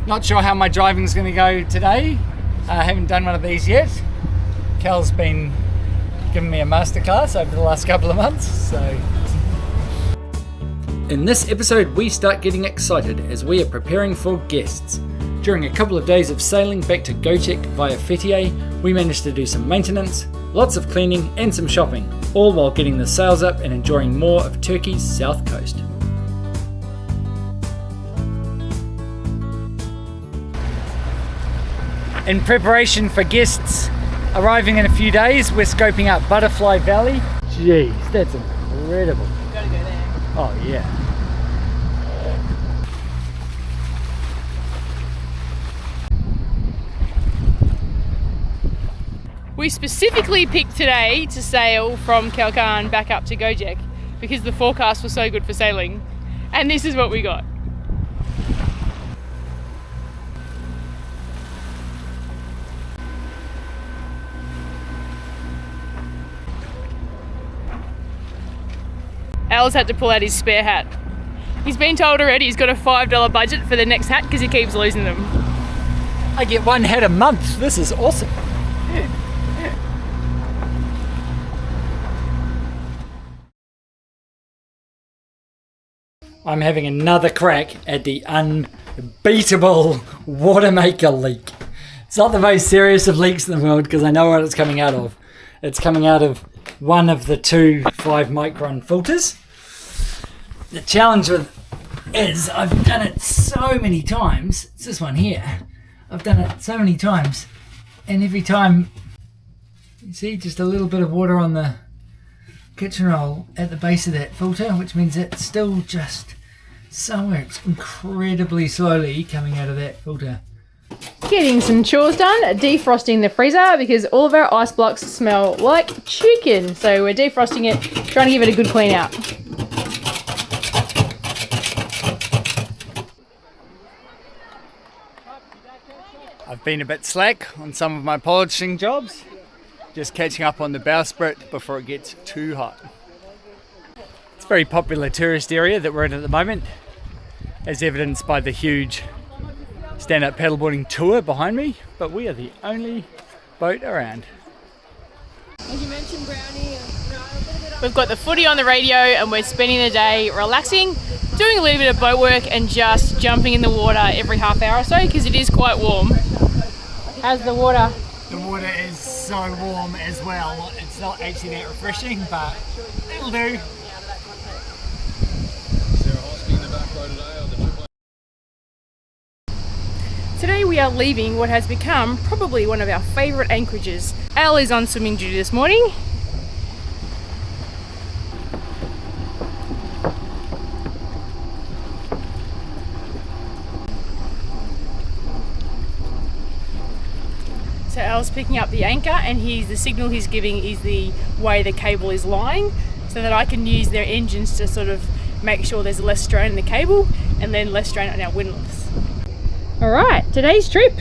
Not sure how my driving's going to go today. I haven't done one of these yet. Kel's been giving me a masterclass over the last couple of months, so... In this episode, we start getting excited as we are preparing for guests. During a couple of days of sailing back to Gocek via Fethiye, we managed to do some maintenance, lots of cleaning and some shopping, all while getting the sails up and enjoying more of Turkey's south coast. In preparation for guests arriving in a few days, we're scoping out Butterfly Valley. Jeez, that's incredible. You gotta go there. Oh yeah. We specifically picked today to sail from Kalkan back up to Gocek because the forecast was so good for sailing, and this is what we got. Al's had to pull out his spare hat. He's been told already he's got a $5 budget for the next hat because he keeps losing them. I get one hat a month. This is awesome. I'm having another crack at the unbeatable water maker leak. It's not the most serious of leaks in the world because I know what it's coming out of. It's coming out of one of the two 5-micron filters. The challenge with is I've done it so many times. It's this one here. I've done it so many times, and every time, you see just a little bit of water on the kitchen roll at the base of that filter, which means it's still just somewhere incredibly slowly coming out of that filter. Getting some chores done, defrosting the freezer because all of our ice blocks smell like chicken. So we're defrosting it, trying to give it a good clean out. I've been a bit slack on some of my polishing jobs, just catching up on the bowsprit before it gets too hot. It's a very popular tourist area that we're in at the moment, as evidenced by the huge stand-up paddleboarding tour behind me, but we are the only boat around. As you mentioned, Brownie, we've got the footy on the radio and we're spending the day relaxing, doing a little bit of boat work and just jumping in the water every half hour or so because it is quite warm. How's the water? The water is so warm as well. It's not actually that refreshing, but it'll do. Today we are leaving what has become probably one of our favourite anchorages. Al is on swimming duty this morning. So Al's picking up the anchor and the signal he's giving is the way the cable is lying so that I can use their engines to sort of make sure there's less strain in the cable and then less strain on our windlass. Alright, today's trip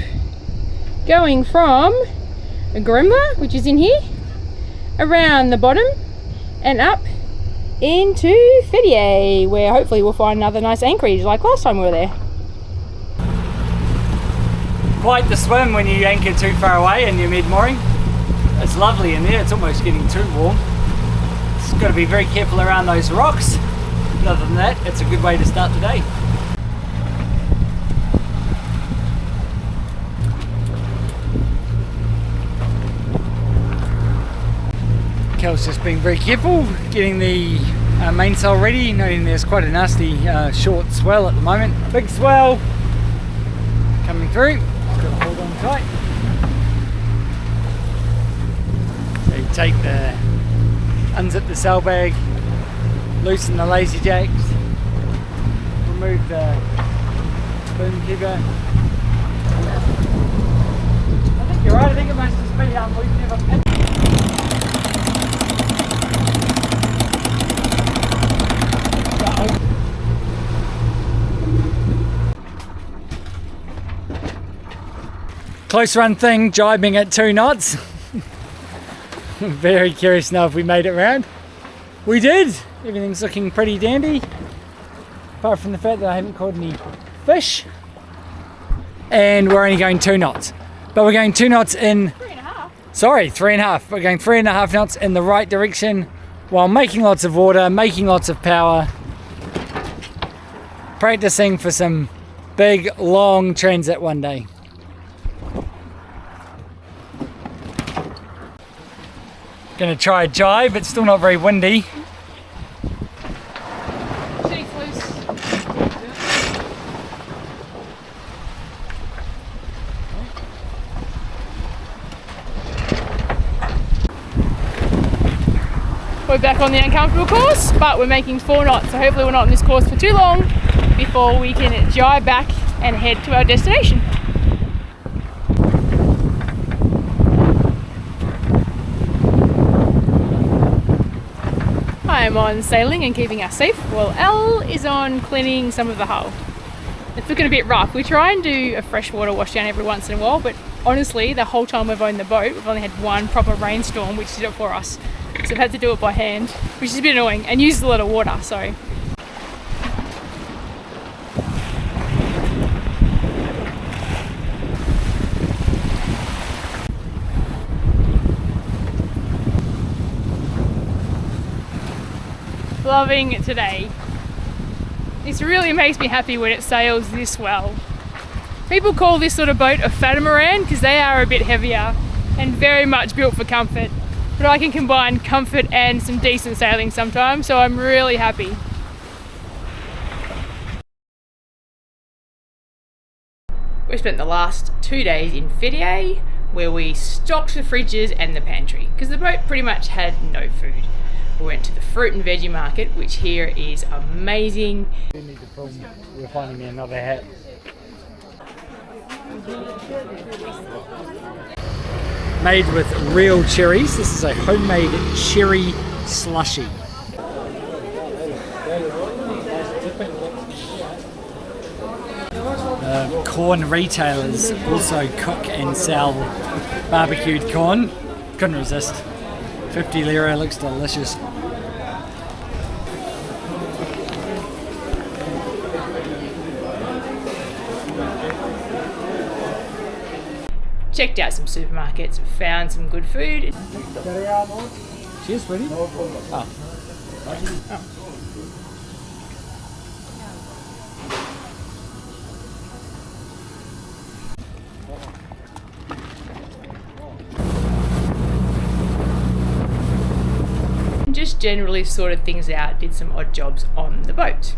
going from Grimla, which is in here, around the bottom and up into Fethiye, where hopefully we'll find another nice anchorage like last time we were there. Quite the swim when you anchor too far away and you're mid-mooring. It's lovely in there, it's almost getting too warm. Just got to be very careful around those rocks. But other than that, it's a good way to start the day. Kel's just being very careful getting the mainsail ready, noting there's quite a nasty short swell at the moment. Big swell coming through, just got to hold on tight. So you take unzip the sail bag, loosen the lazy jacks, remove the boom keeper. I think you're right, I think it must just be we've never picked. Close run thing, jibing at 2 knots. I'm very curious now if we made it round. We did! Everything's looking pretty dandy. Apart from the fact that I haven't caught any fish. and we're only going 2 knots. But we're going 2 knots in... 3.5. Sorry, 3.5. We're going 3.5 knots in the right direction while making lots of water, making lots of power. Practicing for some big, long transit one day. Gonna try a jibe, it's still not very windy. Sheet's loose. We're back on the uncomfortable course, but we're making 4 knots, so hopefully we're not on this course for too long before we can jibe back and head to our destination. I'm on sailing and keeping us safe, while Elle is on cleaning some of the hull. It's looking a bit rough. We try and do a freshwater wash down every once in a while, but honestly, the whole time we've owned the boat, we've only had one proper rainstorm which did it for us. So I've had to do it by hand, which is a bit annoying and uses a lot of water, so. Loving it today. This really makes me happy when it sails this well. People call this sort of boat a catamaran because they are a bit heavier and very much built for comfort. But I can combine comfort and some decent sailing sometimes, so I'm really happy. We spent the last 2 days in Fidye, where we stocked the fridges and the pantry because the boat pretty much had no food. We went to the fruit and veggie market, which here is amazing. We're finding me another hat. Made with real cherries. This is a homemade cherry slushy. Corn retailers also cook and sell barbecued corn. Couldn't resist. 50 lira, looks delicious. Checked out some supermarkets, found some good food. Cheers, sweetie. Oh. Just generally sorted things out, did some odd jobs on the boat.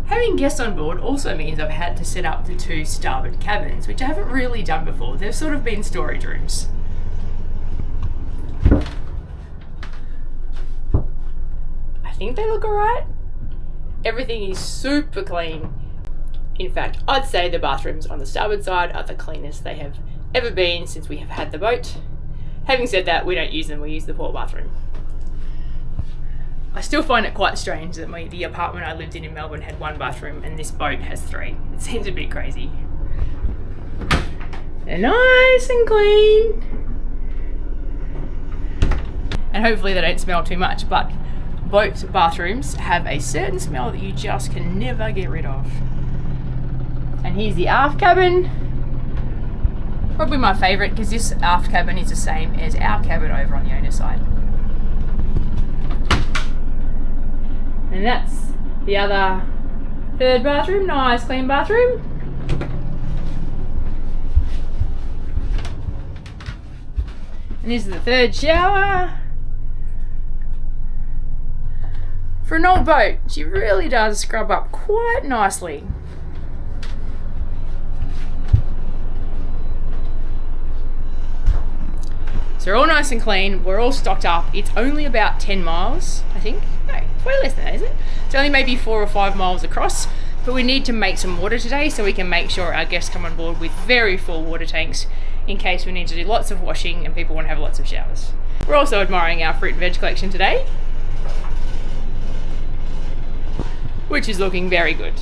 Having guests on board also means I've had to set up the 2 starboard cabins, which I haven't really done before. They've sort of been storage rooms. I think they look alright. Everything is super clean. In fact, I'd say the bathrooms on the starboard side are the cleanest they have ever been since we have had the boat. Having said that, we don't use them, we use the port bathroom. I still find it quite strange that the apartment I lived in Melbourne had 1 bathroom and this boat has 3. It seems a bit crazy. They're nice and clean. And hopefully they don't smell too much, but boat bathrooms have a certain smell that you just can never get rid of. And here's the aft cabin. Probably my favourite because this aft cabin is the same as our cabin over on the owner's side. And that's the other 3rd bathroom, nice clean bathroom. And this is the 3rd shower. For an old boat, she really does scrub up quite nicely. So we're all nice and clean, we're all stocked up. It's only about 10 miles, I think. No, way less than that, is it? It's only maybe 4 or 5 miles across, but we need to make some water today so we can make sure our guests come on board with very full water tanks in case we need to do lots of washing and people want to have lots of showers. We're also admiring our fruit and veg collection today, which is looking very good.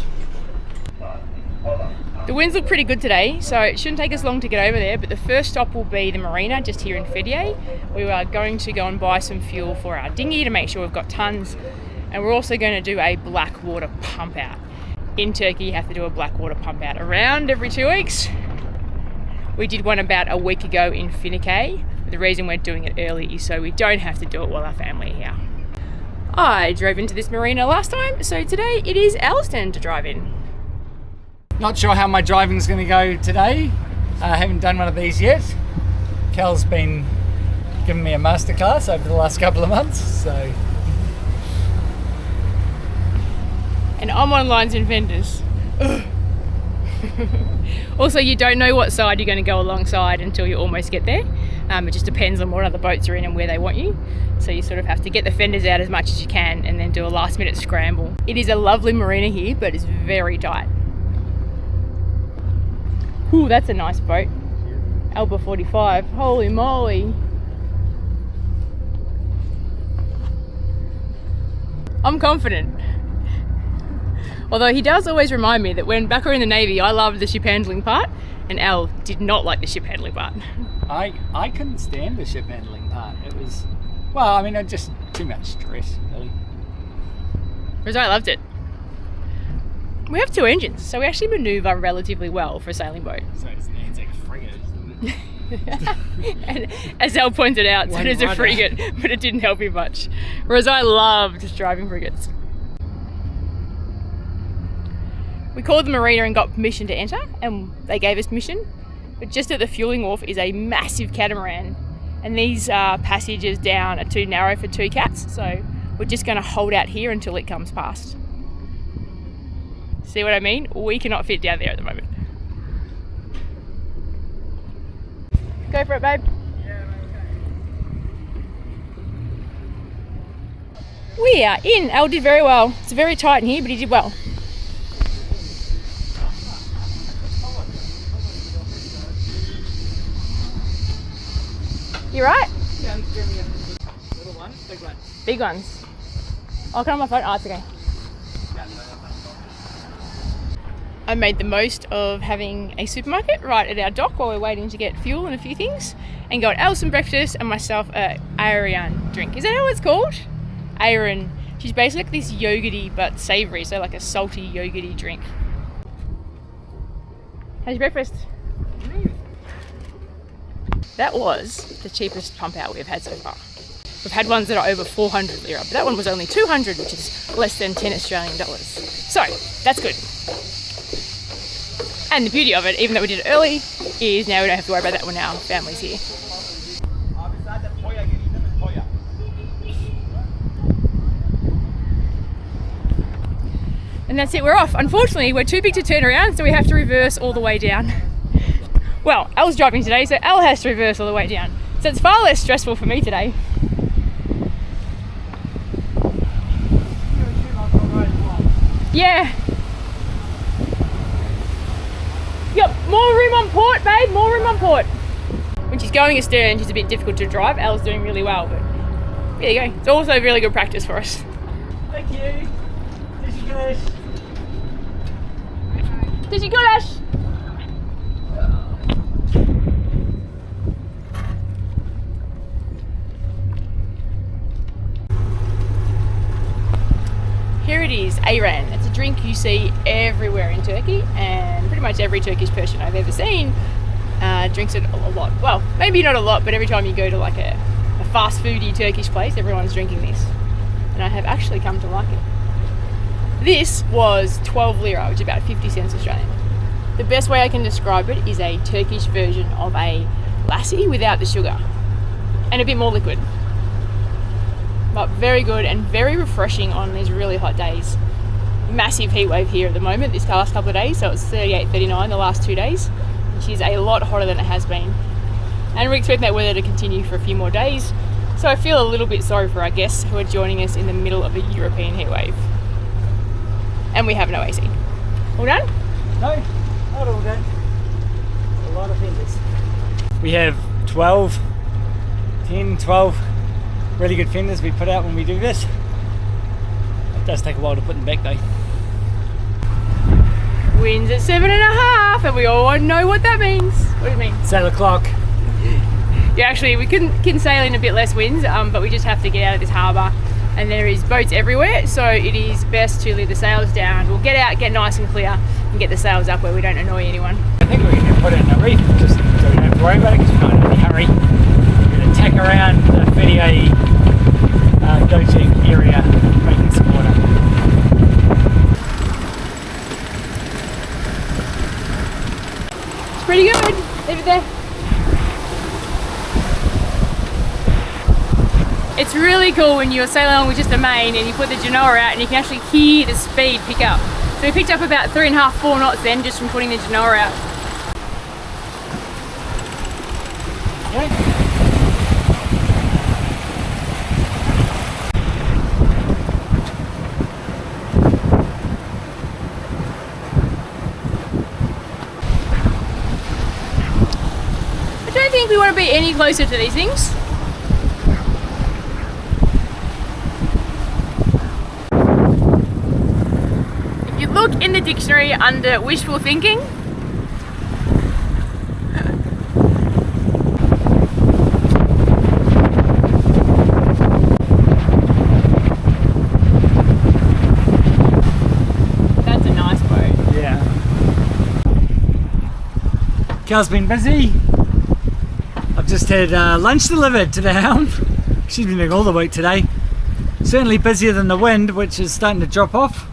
The winds look pretty good today, so it shouldn't take us long to get over there, but the first stop will be the marina just here in Fidye. We are going to go and buy some fuel for our dinghy to make sure we've got tons, and we're also going to do a black water pump out. In Turkey, you have to do a black water pump out around every 2 weeks. We did one about a week ago in Finneké. The reason we're doing it early is so we don't have to do it while our family are here. I drove into this marina last time, so today it is Al's turn to drive in. Not sure how my driving's going to go today. I haven't done one of these yet. Kel's been giving me a masterclass over the last couple of months, so. And I'm on lines and fenders. Also, you don't know what side you're going to go alongside until you almost get there. It just depends on what other boats are in and where they want you. So you sort of have to get the fenders out as much as you can and then do a last minute scramble. It is a lovely marina here, but it's very tight. Ooh, that's a nice boat. Alba 45, holy moly. I'm confident. Although he does always remind me that when back in the Navy, I loved the ship handling part, and Al did not like the ship handling part. I couldn't stand the ship handling part. It was, well, I mean, just too much stress, really. Whereas I loved it. We have 2 engines, so we actually manoeuvre relatively well for a sailing boat. So it's like a frigate, isn't it? And as Al pointed out, so it is a frigate, but it didn't help him much. Whereas I loved driving frigates. We called the marina and got permission to enter, and they gave us permission. But just at the fueling wharf is a massive catamaran, and these passages down are too narrow for 2 cats, so we're just going to hold out here until it comes past. See what I mean? We cannot fit down there at the moment. Go for it, babe. Yeah, okay. We are in. Al did very well. It's very tight in here, but he did well. You right? Yeah, I'm giving you little ones, big ones. Big ones. I'll cut on my phone. Oh, it's okay. I made the most of having a supermarket right at our dock while we're waiting to get fuel and a few things, and got Al some breakfast and myself a Ayran drink. Is that how it's called? Ayran. She's basically like this yogurty but savoury, so like a salty yogurty drink. How's your breakfast? That was the cheapest pump out we've had so far. We've had ones that are over 400 lira, but that one was only 200, which is less than 10 Australian dollars. So that's good. And the beauty of it, even though we did it early, is now we don't have to worry about that when our family's here. And that's it, we're off. Unfortunately, we're too big to turn around, so we have to reverse all the way down. Well, Al's driving today, so Al has to reverse all the way down. So it's far less stressful for me today. Yeah. Yep, more room on port, babe, more room on port. When she's going astern, she's a bit difficult to drive. Al's doing really well, but there you go. It's also really good practice for us. Thank you. Teşekkürler. Here it is, Ayran. It's a drink you see everywhere in Turkey, and pretty much every Turkish person I've ever seen drinks it a lot. Well, maybe not a lot, but every time you go to like a fast foody Turkish place, everyone's drinking this. And I have actually come to like it. This was 12 lira, which is about 50 cents Australian. The best way I can describe it is a Turkish version of a lassi without the sugar and a bit more liquid. But very good and very refreshing on these really hot days. Massive heat wave here at the moment this last couple of days, so it's 38, 39 the last 2 days, which is a lot hotter than it has been. And we expect that weather to continue for a few more days, so I feel a little bit sorry for our guests who are joining us in the middle of a European heat wave. And we have no AC. All done? No, not all done. A lot of fenders. We have 12 really good fenders we put out when we do this. It does take a while to put them back though. Winds at 7.5, and we all know what that means. What do you mean? Sail o'clock. Yeah, actually, we can sail in a bit less winds, but we just have to get out of this harbour and there is boats everywhere, so it is best to leave the sails down. We'll get out, get nice and clear, and get the sails up where we don't annoy anyone. I think we're going to put it in a reef just so we don't have to worry about it because we're not in any hurry. We're going to tack around the Whiriwei Gocek area, making some water. It's pretty good. Leave it there. It's really cool when you're sailing along with just the main and you put the genoa out and you can actually hear the speed pick up. So we picked up about 3.5, 4 knots then just from putting the genoa out. Okay. I don't think we want to be any closer to these things. If you look in the dictionary under wishful thinking, that's a nice boat. Yeah. Kel's been busy. I've just had lunch delivered to the helm. She's been doing all the work today. Certainly busier than the wind, which is starting to drop off.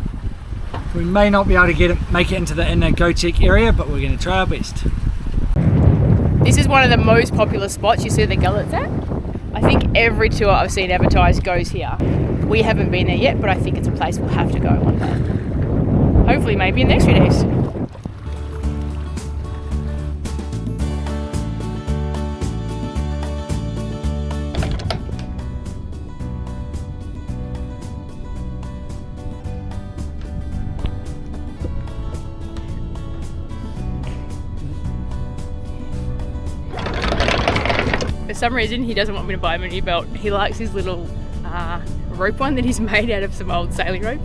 We may not be able to make it into the inner Gocek area, but we're going to try our best. This is one of the most popular spots you see the gullets at. I think every tour I've seen advertised goes here. We haven't been there yet, but I think it's a place we'll have to go one day. Hopefully maybe in the next few days. For some reason he doesn't want me to buy him a new belt. He likes his little rope one that he's made out of some old sailing rope.